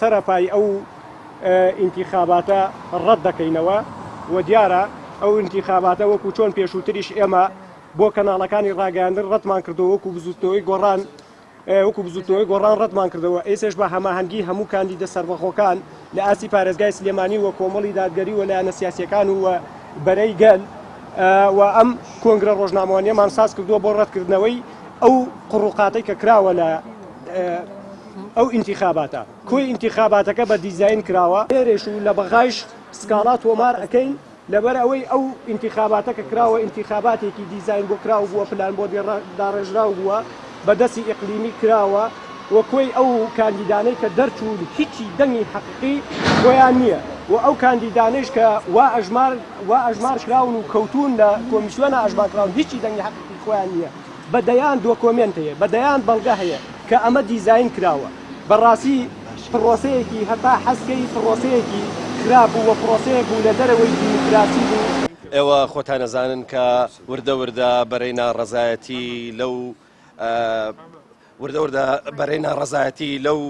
سەرەپای ئەو ئینتیخاباتە ڕەت دەکەینەوە و دیارە ئەو ئینتیخاباتە وەکو چۆن پێشووتریش ئێمە بۆ کەناڵەکانی ڕاگەاندن ڕەتمان کردەوە وەکو بزوتنەوەی گۆڕان ڕەتمان کردەوە. ئێسش بە هەماهەنگی هەموو کاندیدە سەربەخۆکان لە ئاسی پارێزگای سلێمانی و کۆمەڵی دادگەری و لایەنە سیاسیەکان و بەرەی گەل و ئەم کۆنگرە ڕۆژنامەوانیەمان ساز کردووە بۆ ڕەتکردنەوەی ئەو قڕوقاتەی کە کراوە لە ئەو ئینتیخاباتە. کۆی ئینتیخاباتەکە بە دیزاین کراوە لێرێش و لە بەغایش سکاڵا تۆمار ئەەکەین لەبەر ئەوەی ئەو ئینتیخاباتە کە کراوە ئینتیخاباتێکی دیزاین بۆ کراو بووە پلان بۆ داڕێژراو بووە بەدەستی ئیقلیمی کراوە و کۆی ئەو کاندیدانەی کە دەرچوون هیچی دەنگی حەقیقی بۆیان نییە و ئەو کاندیدانەش کە وا ئەژمار کراون و کەوتون لە کۆمیسیۆنە ئەژمارکراون هیچی دەنگی حەقیقی خۆیان نییە. بەدەیان دۆکۆمنت هەیە بەدەیان بەڵگە هەیە کە ئەمە دیزاین کراوە. بەڕاستی پرۆسەیەکی هەتا حەسکەی پرۆسەیەکی خراپ بوو و پرۆسەیەک بوو لە دەرەوەی دیموکراسی بوو. ئێوە خۆتان نەزانن کە وردە بەرەی ناڕەزایەتی لەو بەرەی ناڕەزایەتی لەو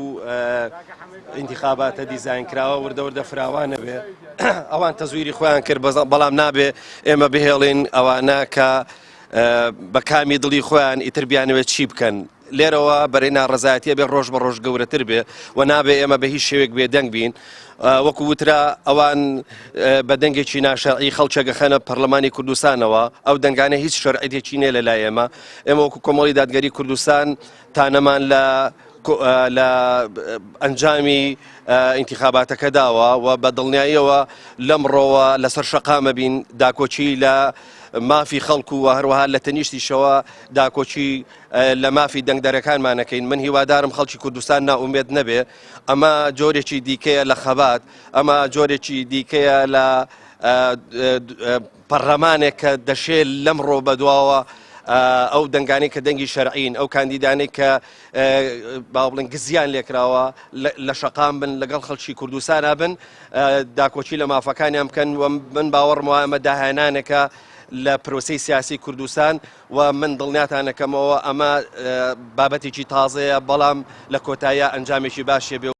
ئینتیخاباتە دیزاین کراوە وردە فراوانە بێ ئەوان تەزویری خۆیان کرد بەڵام نابێ ئێمە بهێڵین ئەوانە کە بە کامی دڵی خۆیان ئیتر بیانوێت چی بکەن. لێرەوە بەرەی ناڕەزایەتیە بێ ڕۆژ بە ڕۆژ گەورەتر بێ و نابێ ئێمە بە هیچ شێوێک بێدەنگ بین. وەکو وترا ئەوان بە دەنگێکی ناشەرعی خەڵچەگەخەنە پەرلەمانی کوردستانەوە ئەو دەنگانە هیچ شەرعیەتی نێ لە لای ئێمە وەکو کۆمەڵی دادگەری کوردستان تانەمان لە ئەنجامی ئینتیخاباتەکە داوە و بە دڵنیاییەوە لەمڕۆوە لەسەر شەقامە بین داکۆچی لە مافی خەڵکو و هەروەها لە تەنیشتیشەوە داکۆچی لە مافی دەنگدەرەکانمانەکەین. من هیوادارم خەڵکی کوردستان ناومێد نەبێ. ئەمە جۆرێکی دیکەیە لە خەبات، ئەمە جۆرێکی دیکەیە لە پەرلەمانێک کە دەشێت لەمڕۆ بەدواوە ئەو دەنگانی کە دەنگی شەرعین ئەو کاندیدانەی کە با بڵێن گزیان لێکراوە لە شەقام بن لەگەڵ خەڵکی کوردستانە بن داکۆچی لە مافەکانیان بکەن و من باوەڕم وایە ئەمە داهێنانێکە لە پرۆسەی سیاسی کوردستان و من دڵنیاتانەکەمەوە ئەمە بابەتێکی تازەیە بەڵام لە کۆتاییە ئەنجامێکی باشێ بێ